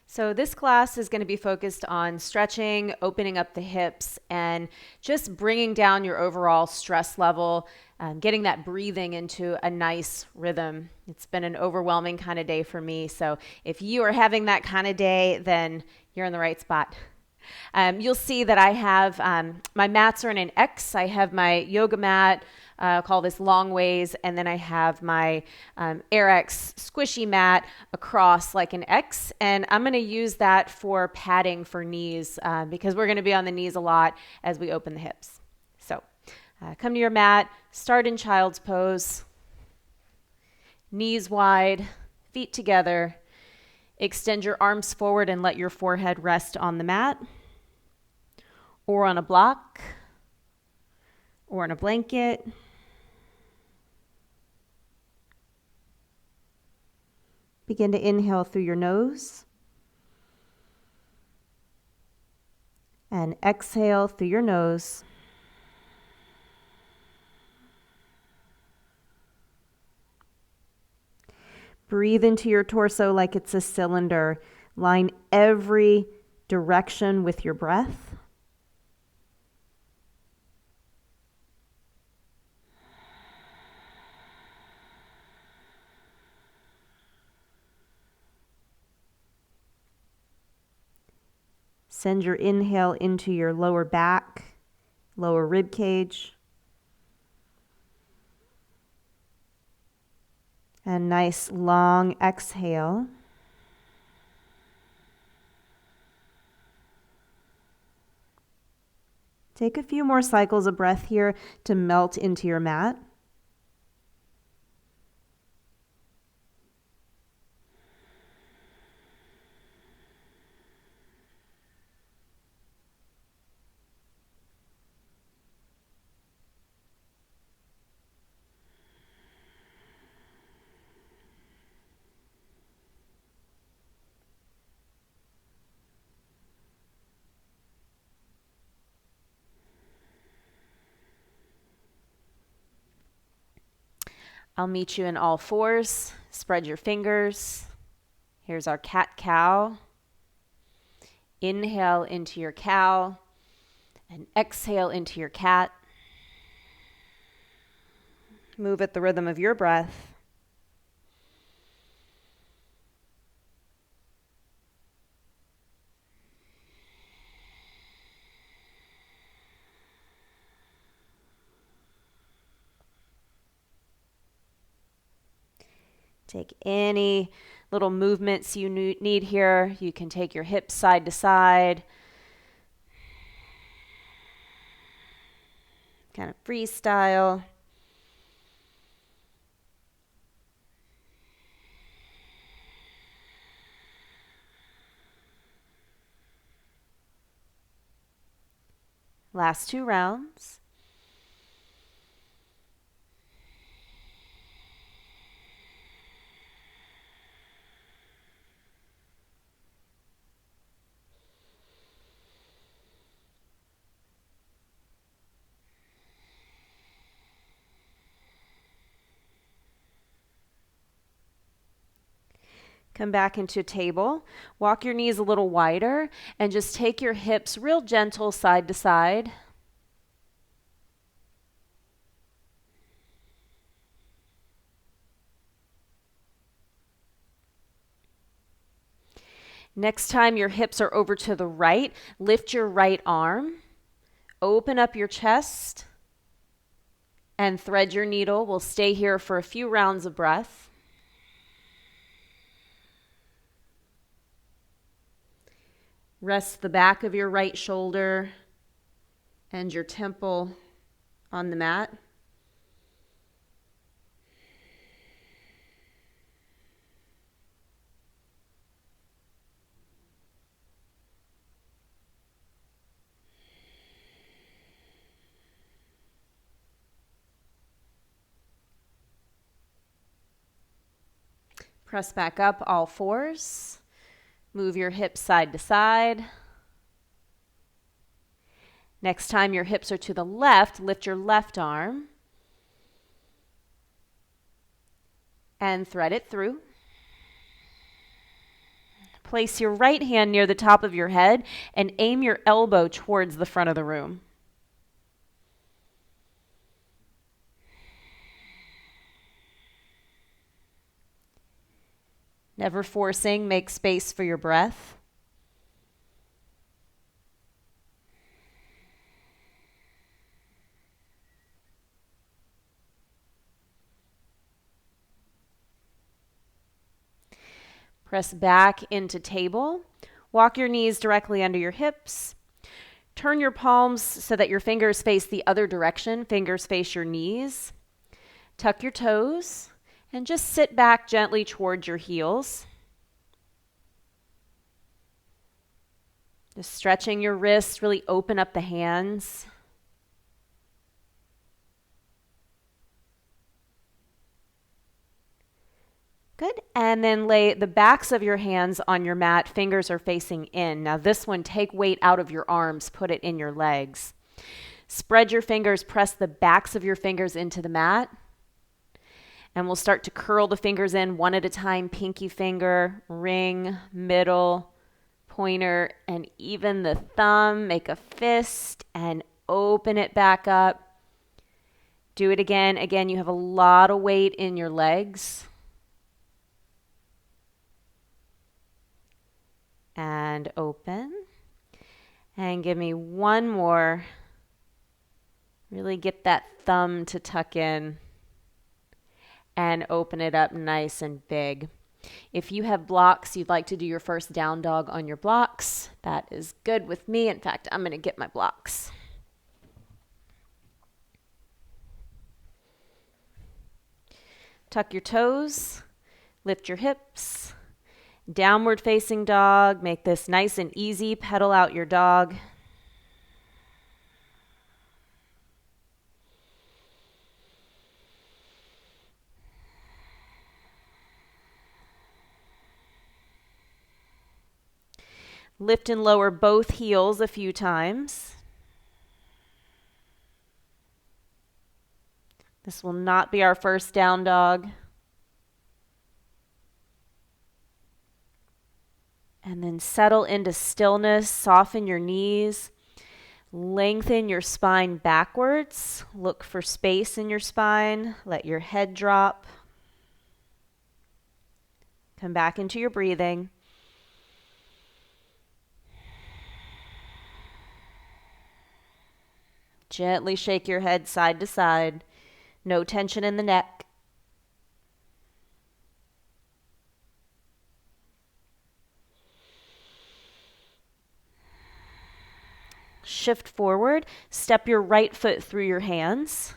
So this class is going to be focused on stretching, opening up the hips, and just bringing down your overall stress level, getting that breathing into a nice rhythm. It's been an overwhelming kind of day for me. So if you are having that kind of day, then you're in the right spot. You'll see that I have my mats are in an X. I have my yoga mat, call this long ways, and then I have my AirX squishy mat across like an X, and I'm going to use that for padding for knees because we're going to be on the knees a lot as we open the hips. So come to your mat, start in child's pose, knees wide, feet together. Extend your arms forward and let your forehead rest on the mat or on a block or on a blanket. Begin to inhale through your nose and exhale through your nose. Breathe into your torso like it's a cylinder. Line every direction with your breath. Send your inhale into your lower back, lower rib cage. And nice long exhale. Take a few more cycles of breath here to melt into your mat. I'll meet you in all fours. Spread your fingers. Here's our cat-cow. Inhale into your cow and exhale into your cat. Move at the rhythm of your breath. Take any little movements you need here. You can take your hips side to side. Kind of freestyle. Last 2 rounds. Come back into table. Walk your knees a little wider and just take your hips real gentle side to side. Next time your hips are over to the right, lift your right arm, open up your chest, and thread your needle. We'll stay here for a few rounds of breath. Rest the back of your right shoulder and your temple on the mat. Press back up all fours. Move your hips side to side. Next time your hips are to the left, lift your left arm and thread it through. Place your right hand near the top of your head and aim your elbow towards the front of the room. Never forcing, make space for your breath. Press back into table. Walk your knees directly under your hips. Turn your palms so that your fingers face the other direction. Fingers face your knees. Tuck your toes and just sit back gently towards your heels. Just stretching your wrists, really open up the hands. Good. And then lay the backs of your hands on your mat. Fingers are facing in. Now this one, take weight out of your arms. Put it in your legs. Spread your fingers. Press the backs of your fingers into the mat. And we'll start to curl the fingers in one at a time. Pinky finger, ring, middle, pointer, and even the thumb. Make a fist and open it back up. Do it again. Again, you have a lot of weight in your legs. And open. And give me one more. Really get that thumb to tuck in. And open it up nice and big. If you have blocks, you'd like to do your first down dog on your blocks. That is good with me. In fact, I'm going to get my blocks. Tuck your toes. Lift your hips. Downward facing dog. Make this nice and easy. Pedal out your dog. Lift and lower both heels a few times. This will not be our first down dog. And then settle into stillness, soften your knees, lengthen your spine backwards, look for space in your spine, let your head drop. Come back into your breathing. Gently shake your head side to side, no tension in the neck. Shift forward, step your right foot through your hands.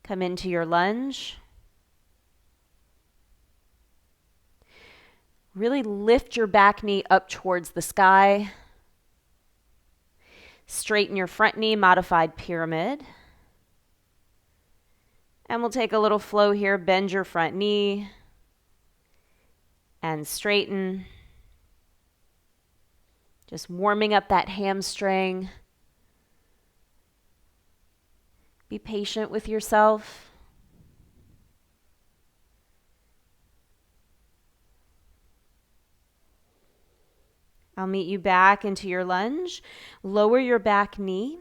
Come into your lunge. Really lift your back knee up towards the sky. Straighten your front knee, modified pyramid. And we'll take a little flow here. Bend your front knee and straighten. Just warming up that hamstring. Be patient with yourself. I'll meet you back into your lunge. Lower your back knee.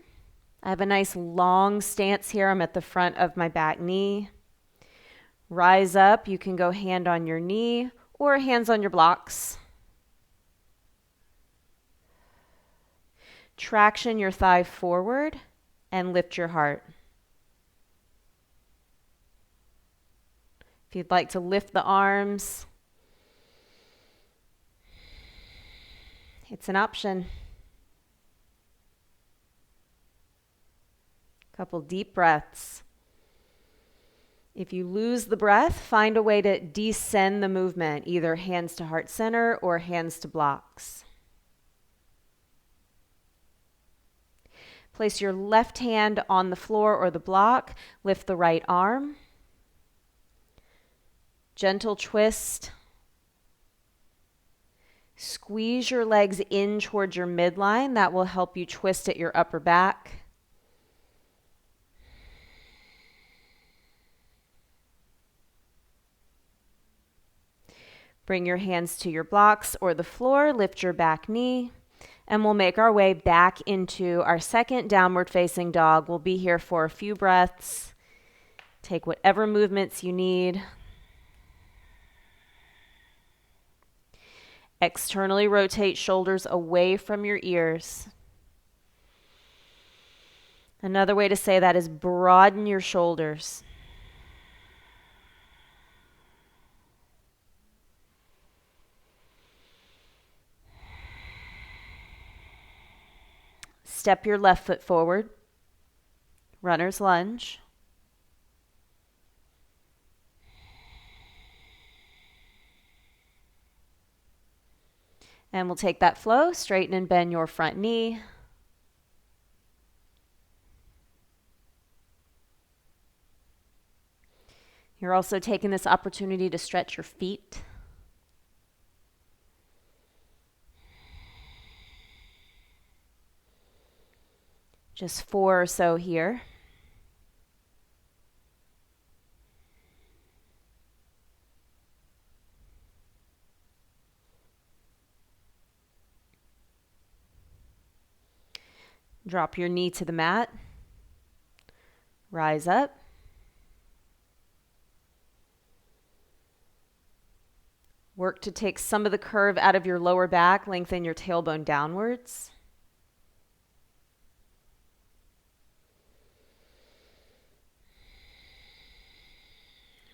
I have a nice long stance here. I'm at the front of my back knee. Rise up. You can go hand on your knee or hands on your blocks. Traction your thigh forward and lift your heart. If you'd like to lift the arms, it's an option. Couple deep breaths. If you lose the breath, find a way to descend the movement, either hands to heart center or hands to blocks. Place your left hand on the floor or the block. Lift the right arm. Gentle twist. Squeeze your legs in towards your midline. That will help you twist at your upper back. Bring your hands to your blocks or the floor, lift your back knee, and we'll make our way back into our second downward facing dog. We'll be here for a few breaths. Take whatever movements you need. Externally rotate shoulders away from your ears. Another way to say that is broaden your shoulders. Step your left foot forward. Runner's lunge. And we'll take that flow, straighten and bend your front knee. You're also taking this opportunity to stretch your feet. Just 4 or so here. Drop your knee to the mat. Rise up. Work to take some of the curve out of your lower back, lengthen your tailbone downwards.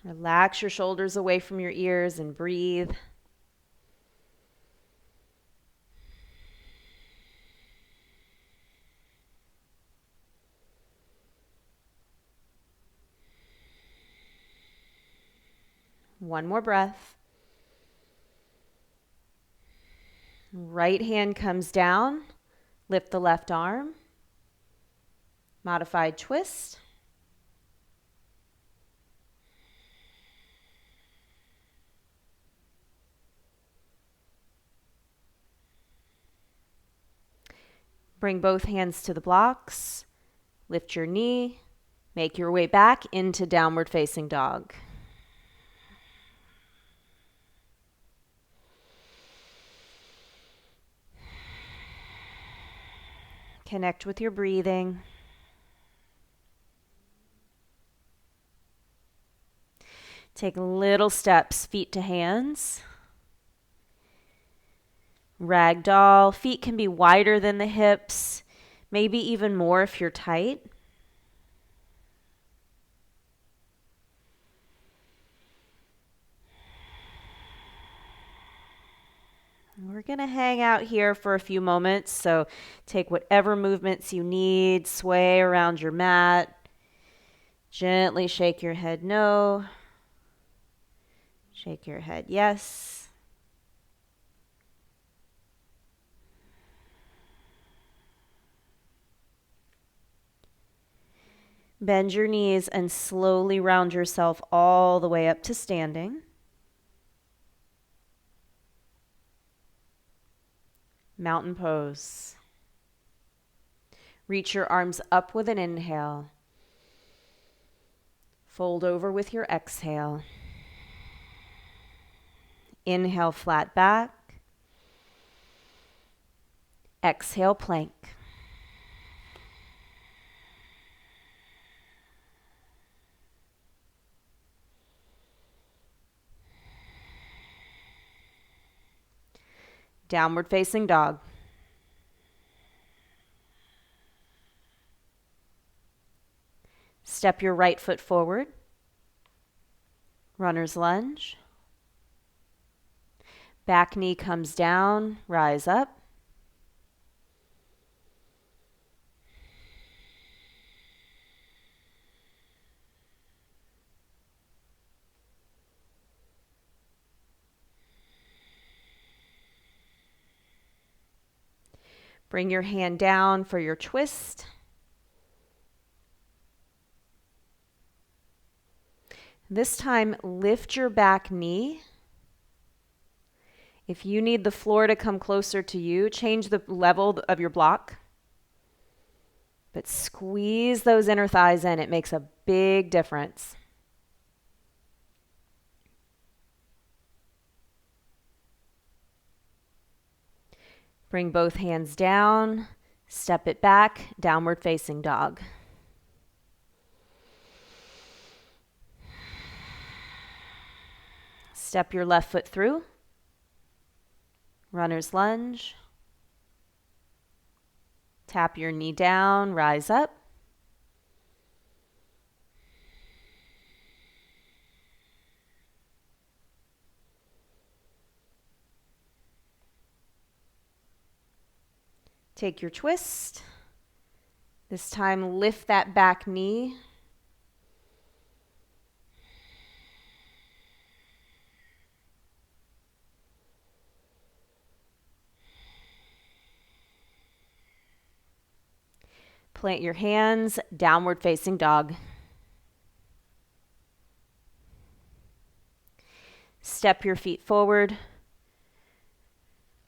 Relax your shoulders away from your ears and breathe. One more breath. Right hand comes down. Lift the left arm. Modified twist. Bring both hands to the blocks. Lift your knee. Make your way back into downward facing dog. Connect with your breathing. Take little steps, feet to hands. Ragdoll. Feet can be wider than the hips, maybe even more if you're tight. We're going to hang out here for a few moments, so take whatever movements you need, sway around your mat, gently shake your head no, shake your head yes. Bend your knees and slowly round yourself all the way up to standing. Mountain pose. Reach your arms up with an inhale. Fold over with your exhale. Inhale, flat back. Exhale, plank. Downward facing dog. Step your right foot forward. Runner's lunge. Back knee comes down, rise up. Bring your hand down for your twist. This time, lift your back knee. If you need the floor to come closer to you, change the level of your block. But squeeze those inner thighs in. It makes a big difference. Bring both hands down, step it back, downward facing dog. Step your left foot through. Runner's lunge. Tap your knee down, rise up. Take your twist. This time lift that back knee. Plant your hands, downward facing dog. Step your feet forward.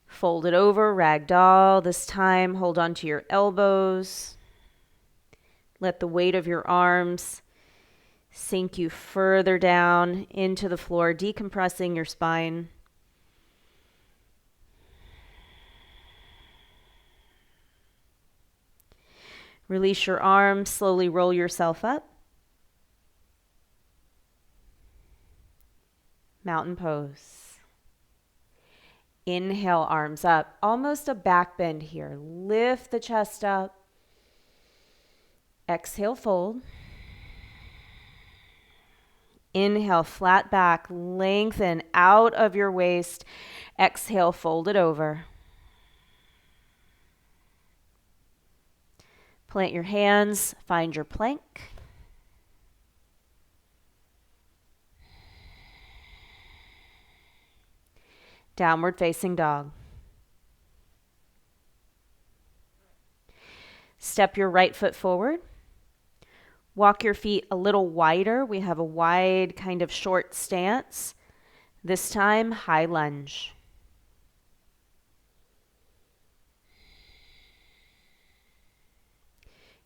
Fold it over, ragdoll. This time, hold on to your elbows. Let the weight of your arms sink you further down into the floor, decompressing your spine. Release your arms, slowly roll yourself up. Mountain pose. Inhale, arms up, almost a back bend here. Lift the chest up. Exhale, fold. Inhale, flat back, lengthen out of your waist. Exhale, fold it over. Plant your hands, find your plank. Downward facing dog. Step your right foot forward. Walk your feet a little wider. We have a wide kind of short stance. This time, high lunge.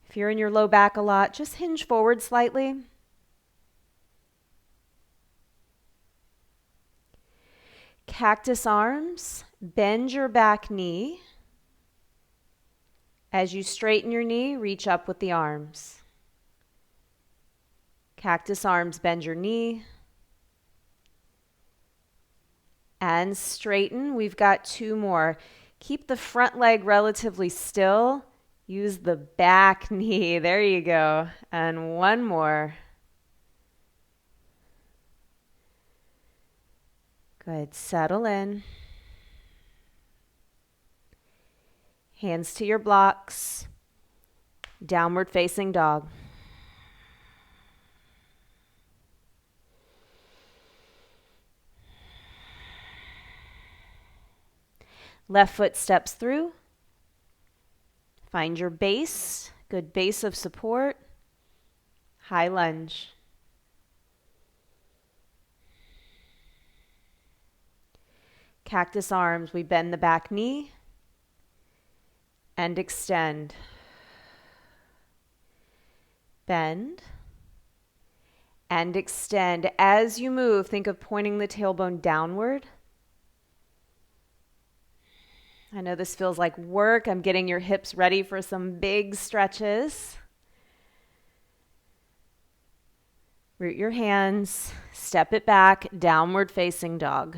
If you're in your low back a lot, just hinge forward slightly. Cactus arms, bend your back knee. As you straighten your knee, reach up with the arms. Cactus arms, bend your knee. And straighten. We've got two more. Keep the front leg relatively still. Use the back knee. There you go. And one more. Good. Settle in. Hands to your blocks. Downward facing dog. Left foot steps through. Find your base, good base of support. High lunge. Cactus arms, we bend the back knee and extend. Bend and extend. As you move, think of pointing the tailbone downward. I know this feels like work. I'm getting your hips ready for some big stretches. Root your hands, step it back, downward facing dog.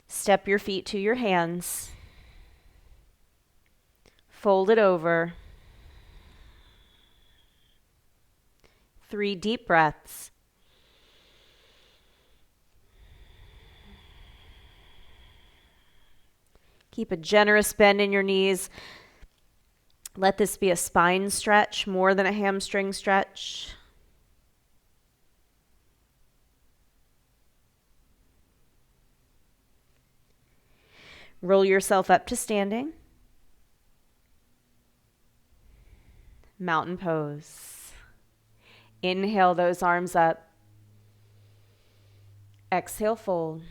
Step your feet to your hands. Fold it over. 3 deep breaths. Keep a generous bend in your knees. Let this be a spine stretch more than a hamstring stretch. Roll yourself up to standing. Mountain pose. Inhale those arms up. Exhale, fold.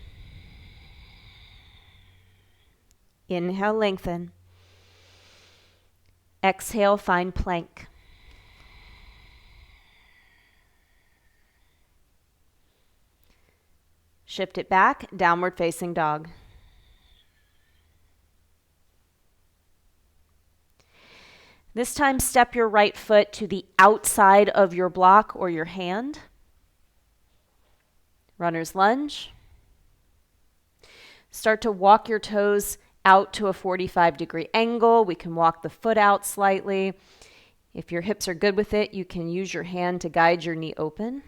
Inhale, lengthen. Exhale, find plank. Shift it back, downward facing dog. This time, step your right foot to the outside of your block or your hand. Runner's lunge. Start to walk your toes out to a 45-degree angle. We can walk the foot out slightly. If your hips are good with it, you can use your hand to guide your knee open.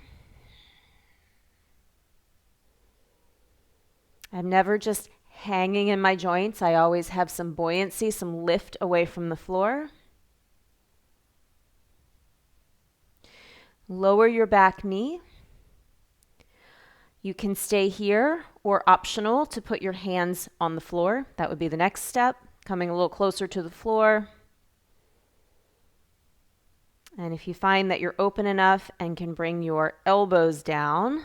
I'm never just hanging in my joints. I always have some buoyancy, some lift away from the floor. Lower your back knee. You can stay here, or optional to put your hands on the floor. That would be the next step, coming a little closer to the floor. And if you find that you're open enough and can bring your elbows down,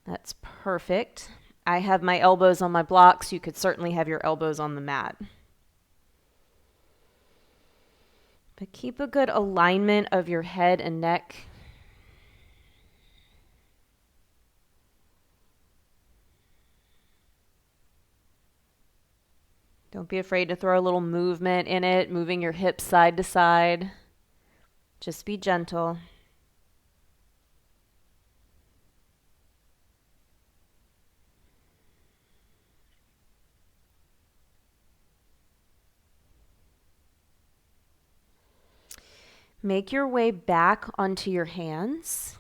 that's perfect. I have my elbows on my blocks. You could certainly have your elbows on the mat. But keep a good alignment of your head and neck. Don't be afraid to throw a little movement in it, moving your hips side to side. Just be gentle. Make your way back onto your hands.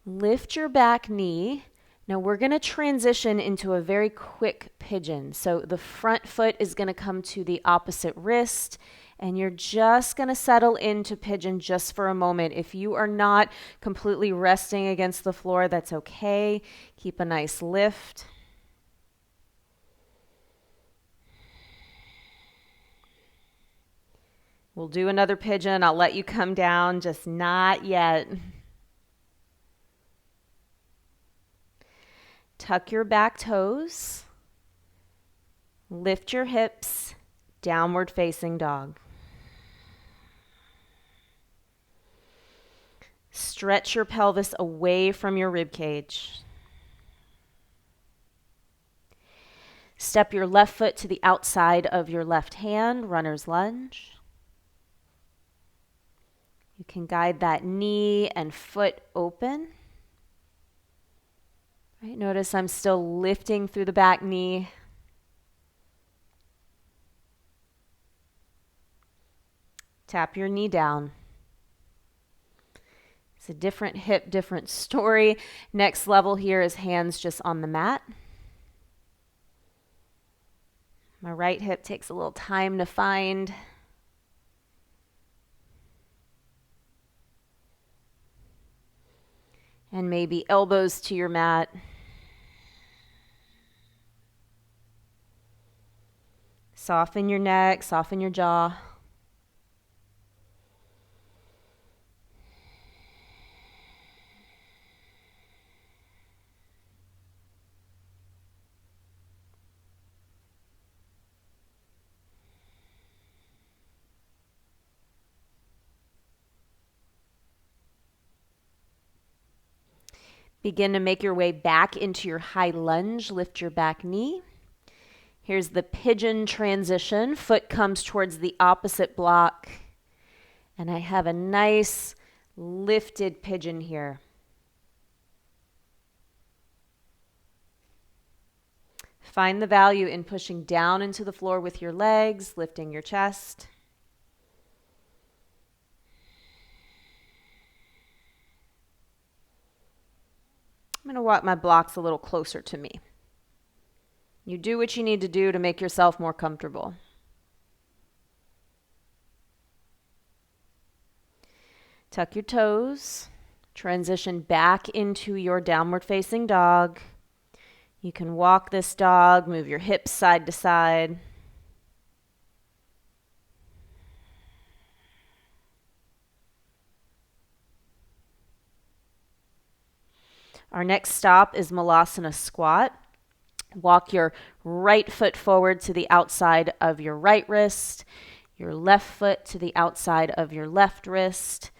Lift your back knee. Now we're going to transition into a very quick pigeon. So the front foot is going to come to the opposite wrist, and you're just going to settle into pigeon just for a moment. If you are not completely resting against the floor, that's okay. Keep a nice lift. We'll do another pigeon. I'll let you come down, just not yet. Tuck your back toes. Lift your hips, downward facing dog. Stretch your pelvis away from your rib cage. Step your left foot to the outside of your left hand, runner's lunge. You can guide that knee and foot open. Right, notice I'm still lifting through the back knee. Tap your knee down. It's a different hip, different story. Next level here is hands just on the mat. My right hip takes a little time to find. And maybe elbows to your mat. Soften your neck, soften your jaw. Begin to make your way back into your high lunge. Lift your back knee. Here's the pigeon transition. Foot comes towards the opposite block. And I have a nice lifted pigeon here. Find the value in pushing down into the floor with your legs, lifting your chest. I'm going to walk my blocks a little closer to me. You do what you need to do to make yourself more comfortable. Tuck your toes. Transition back into your downward facing dog. You can walk this dog, move your hips side to side. Our next stop is Malasana squat. Walk your right foot forward to the outside of your right wrist, your left foot to the outside of your left wrist.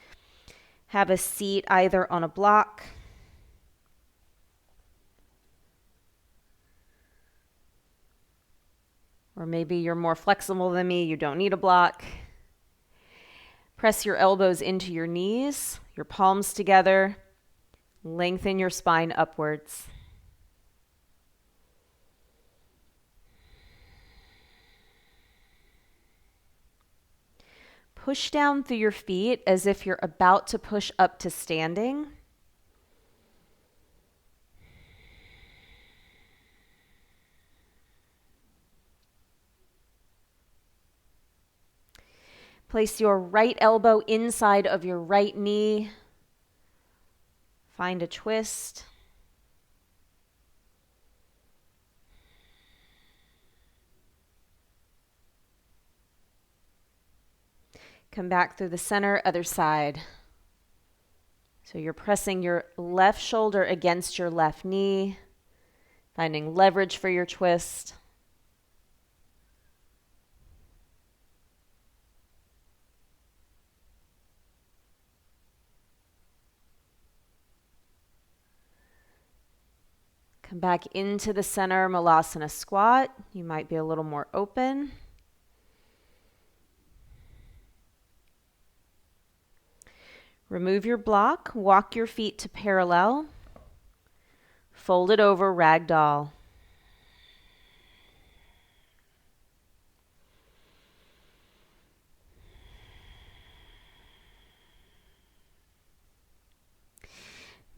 Have a seat either on a block Or maybe you're more flexible than me, you don't need a block. Press your elbows into your knees, your palms together. Lengthen your spine upwards. Push down through your feet as if you're about to push up to standing. Place your right elbow inside of your right knee. Find a twist. Come back through the center, other side. So you're pressing your left shoulder against your left knee, finding leverage for your twist. Come back into the center, Malasana squat. You might be a little more open. Remove your block, walk your feet to parallel, fold it over, ragdoll.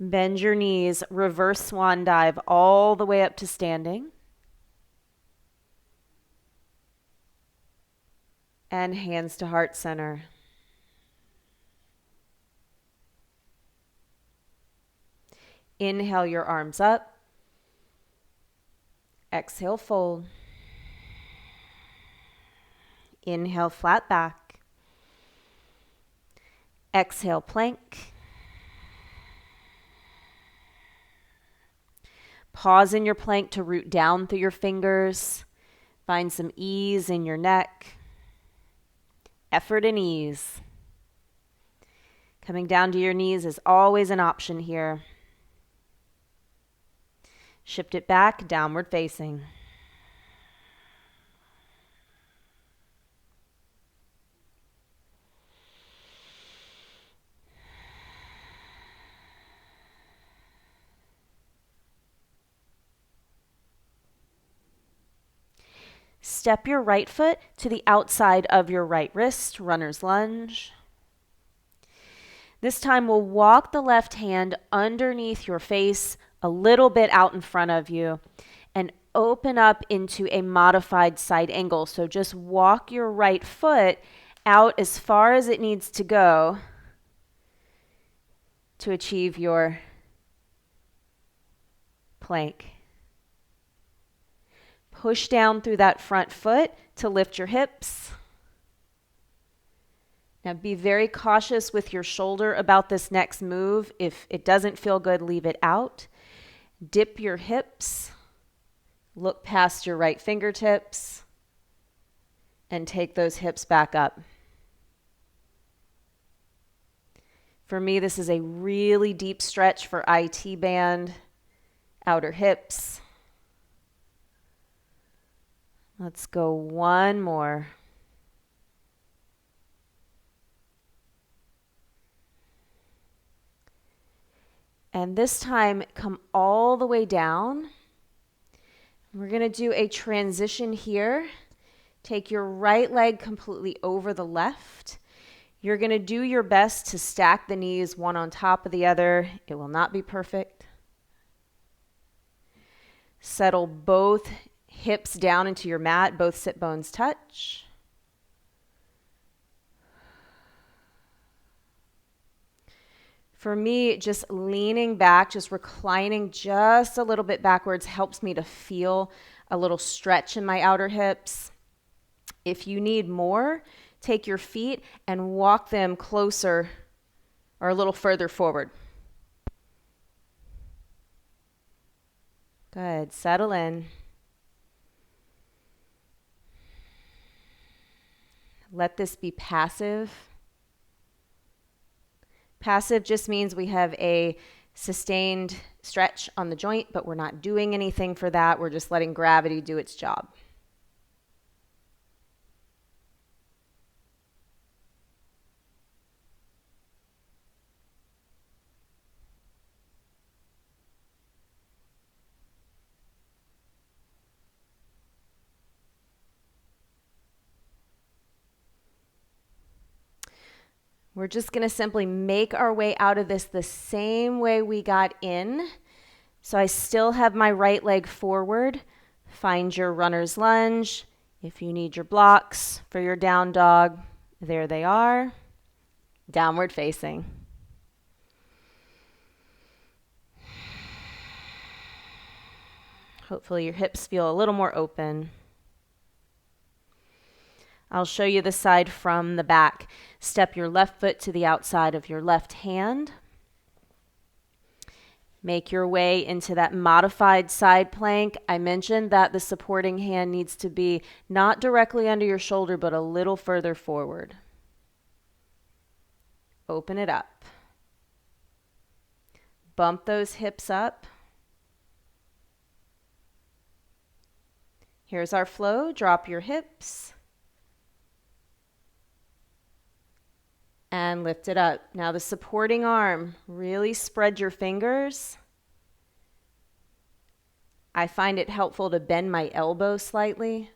Bend your knees, reverse swan dive all the way up to standing. And hands to heart center. Inhale your arms up. Exhale, fold. Inhale, flat back. Exhale, plank. Pause in your plank to root down through your fingers. Find some ease in your neck. Effort and ease. Coming down to your knees is always an option here. Shift it back, downward facing. Step your right foot to the outside of your right wrist, runner's lunge. This time we'll walk the left hand underneath your face, a little bit out in front of you, and open up into a modified side angle. So just walk your right foot out as far as it needs to go to achieve your plank. Push down through that front foot to lift your hips. Now be very cautious with your shoulder about this next move. If it doesn't feel good, leave it out. Dip your hips. Look past your right fingertips. And take those hips back up. For me, this is a really deep stretch for IT band, outer hips. Let's go one more. And this time, come all the way down. We're going to do a transition here. Take your right leg completely over the left. You're going to do your best to stack the knees one on top of the other. It will not be perfect. Settle both hips down into your mat, both sit bones touch. For me, just leaning back, just reclining just a little bit backwards helps me to feel a little stretch in my outer hips. If you need more, take your feet and walk them closer or a little further forward. Good. Settle in. Let this be passive. Passive just means we have a sustained stretch on the joint, but we're not doing anything for that. We're just letting gravity do its job. We're just going to simply make our way out of this the same way we got in. So I still have my right leg forward. Find your runner's lunge. If you need your blocks for your down dog, there they are. Downward facing. Hopefully your hips feel a little more open. I'll show you the side from the back. Step your left foot to the outside of your left hand. Make your way into that modified side plank. I mentioned that the supporting hand needs to be not directly under your shoulder, but a little further forward. Open it up. Bump those hips up. Here's our flow. Drop your hips. And lift it up. Now the supporting arm, really spread your fingers. I find it helpful to bend my elbow slightly.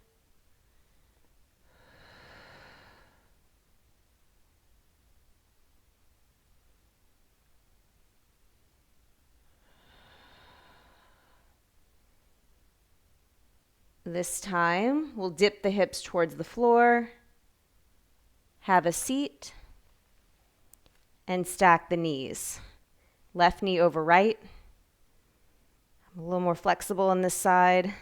This time, we'll dip the hips towards the floor, have a seat, and stack the knees. Left knee over right. I'm a little more flexible on this side.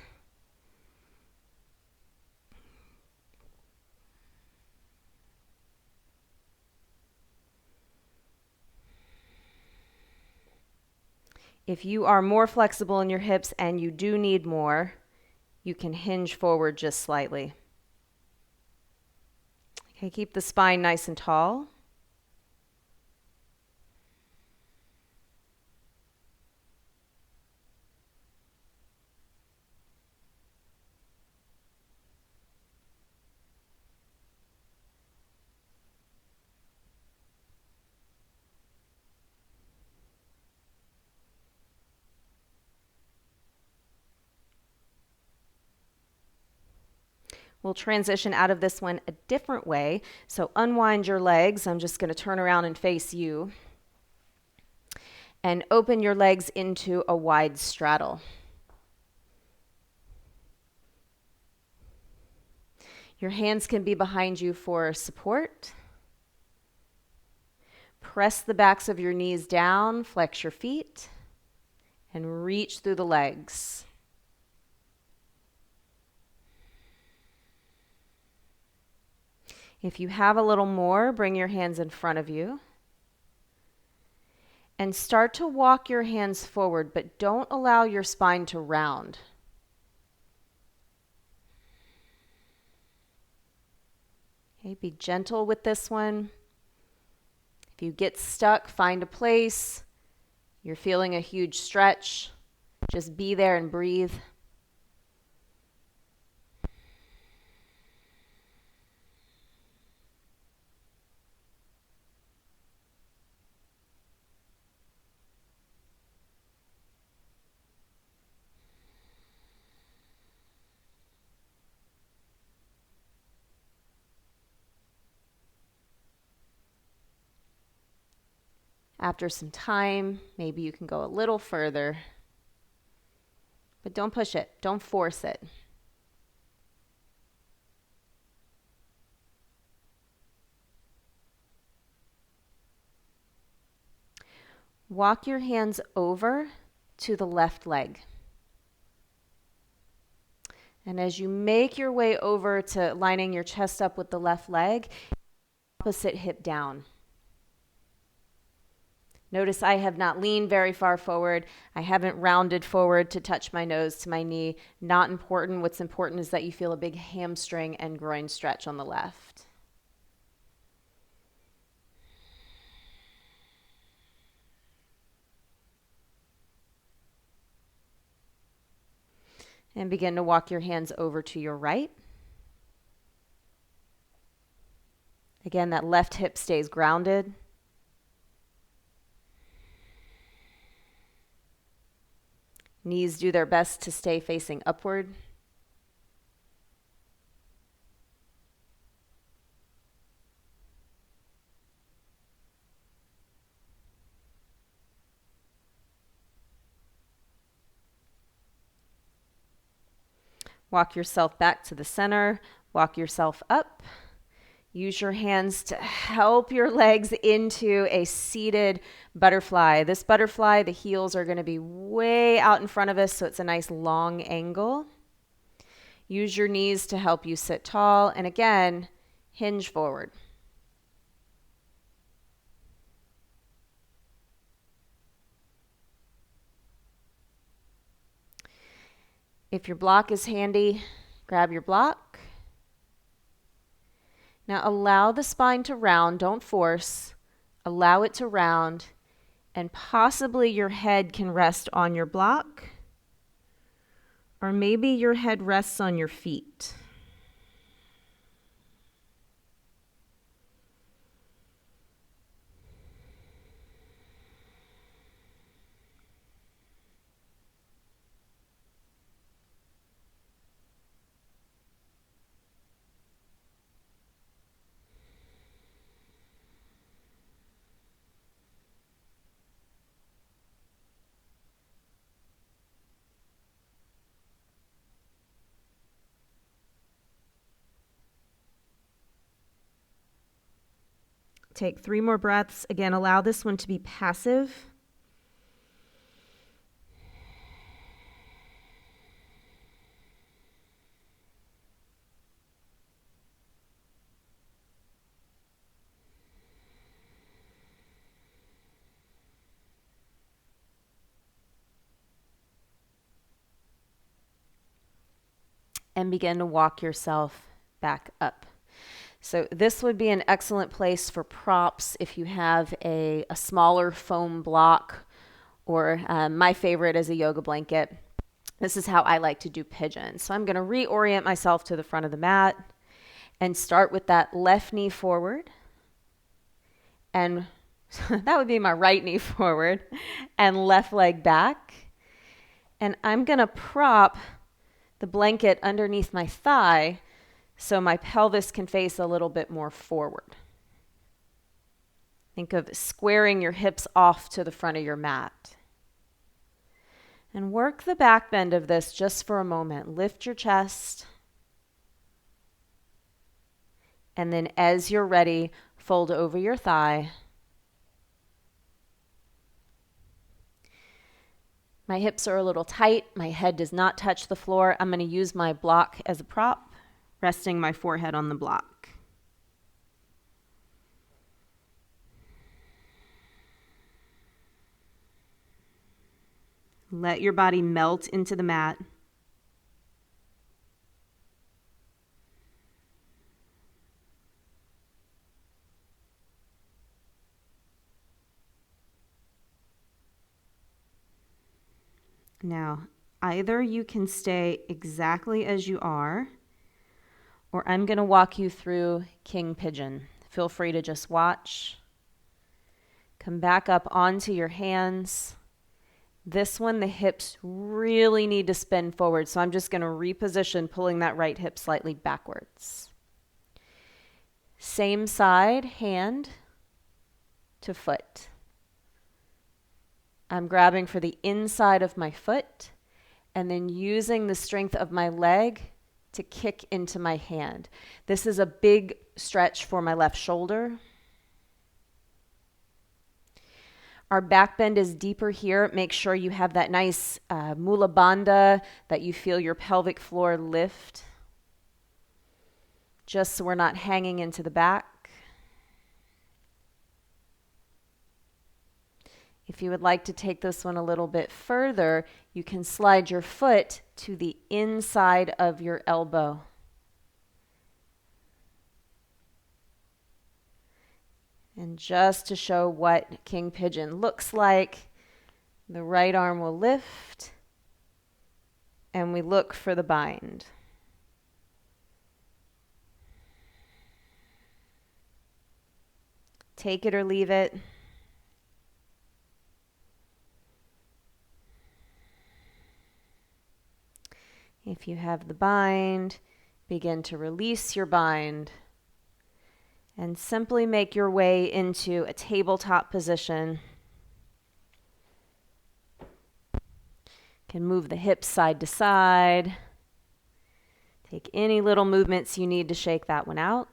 If you are more flexible in your hips and you do need more, you can hinge forward just slightly. Okay, keep the spine nice and tall. We'll transition out of this one a different way. So unwind your legs. I'm just going to turn around and face you. And open your legs into a wide straddle. Your hands can be behind you for support. Press the backs of your knees down, flex your feet, and reach through the legs. If you have a little more, bring your hands in front of you. And start to walk your hands forward, but don't allow your spine to round. Okay, be gentle with this one. If you get stuck, find a place. You're feeling a huge stretch. Just be there and breathe. After some time, maybe you can go a little further, but don't push it, don't force it. Walk your hands over to the left leg. And as you make your way over to lining your chest up with the left leg, opposite hip down. Notice I have not leaned very far forward. I haven't rounded forward to touch my nose to my knee. Not important. What's important is that you feel a big hamstring and groin stretch on the left. And begin to walk your hands over to your right. Again, that left hip stays grounded. Knees do their best to stay facing upward. Walk yourself back to the center. Walk yourself up. Use your hands to help your legs into a seated butterfly. This butterfly, the heels are going to be way out in front of us, so it's a nice long angle. Use your knees to help you sit tall. And again, hinge forward. If your block is handy, grab your block. Now allow the spine to round, don't force. Allow it to round, and possibly your head can rest on your block, or maybe your head rests on your feet. Take 3 more breaths. Again, allow this one to be passive. And begin to walk yourself back up. So this would be an excellent place for props if you have a smaller foam block, or my favorite is a yoga blanket. This is how I like to do pigeons. So I'm going to reorient myself to the front of the mat and start with that left knee forward. And that would be my right knee forward and left leg back. And I'm going to prop the blanket underneath my thigh so my pelvis can face a little bit more forward. Think of squaring your hips off to the front of your mat. And work the back bend of this just for a moment. Lift your chest. And then as you're ready, fold over your thigh. My hips are a little tight. My head does not touch the floor. I'm going to use my block as a prop, resting my forehead on the block. Let your body melt into the mat. Now, either you can stay exactly as you are, or I'm going to walk you through King Pigeon. Feel free to just watch. Come back up onto your hands. This one, the hips really need to spin forward, so I'm just going to reposition, pulling that right hip slightly backwards. Same side, hand to foot. I'm grabbing for the inside of my foot and then using the strength of my leg to kick into my hand. This is a big stretch for my left shoulder. Our back bend is deeper here. Make sure you have that nice mula bandha, that you feel your pelvic floor lift, just so we're not hanging into the back. If you would like to take this one a little bit further, you can slide your foot to the inside of your elbow. And just to show what King Pigeon looks like, the right arm will lift, and we look for the bind. Take it or leave it. If you have the bind, begin to release your bind and simply make your way into a tabletop position. You can move the hips side to side. Take any little movements you need to shake that one out.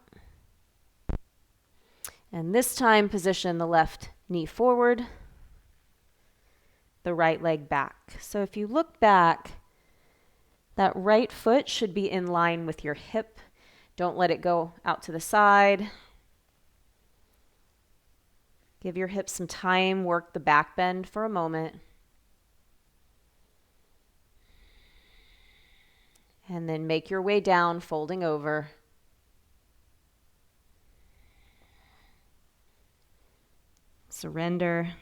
And this time, position the left knee forward, the right leg back. So if you look back, that right foot should be in line with your hip. Don't let it go out to the side. Give your hips some time, work the back bend for a moment. And then make your way down, folding over. Surrender.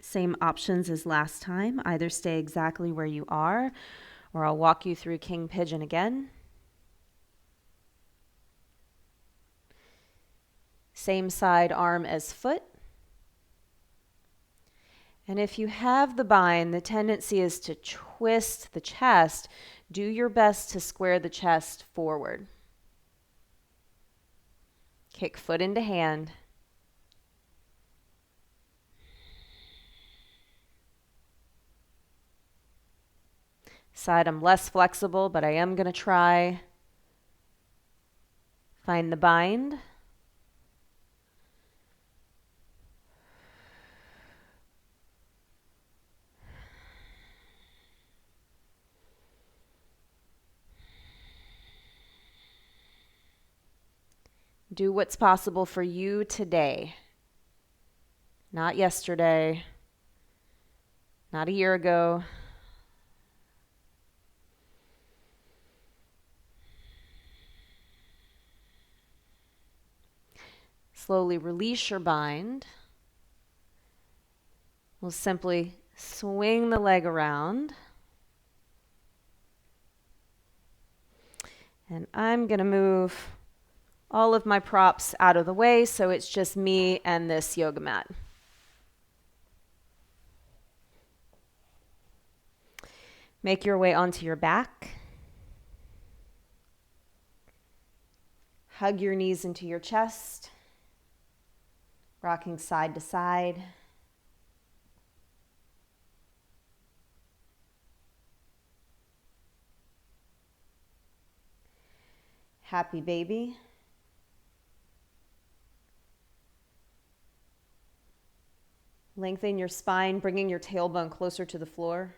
Same options as last time. Either stay exactly where you are, or I'll walk you through King Pigeon again. Same side arm as foot. And if you have the bind, the tendency is to twist the chest. Do your best to square the chest forward. Kick foot into hand. Side I'm less flexible, but I am going to try. Find the bind. Do what's possible for you today, not yesterday, not a year ago. Slowly release your bind. We'll simply swing the leg around. And I'm going to move all of my props out of the way so it's just me and this yoga mat. Make your way onto your back. Hug your knees into your chest, rocking side to side. Happy baby. Lengthen your spine, bringing your tailbone closer to the floor.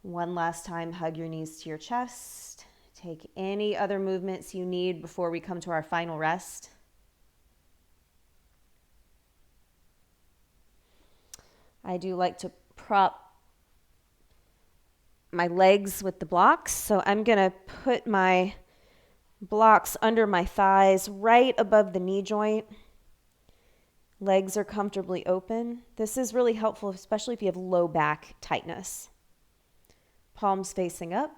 One last time, hug your knees to your chest. Take any other movements you need before we come to our final rest. I do like to prop my legs with the blocks, so I'm going to put my blocks under my thighs, right above the knee joint. Legs are comfortably open. This is really helpful, especially if you have low back tightness. Palms facing up.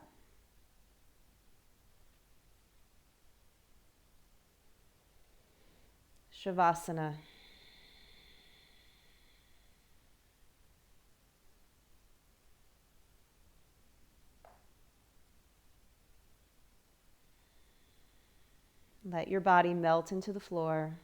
Shavasana. Let your body melt into the floor.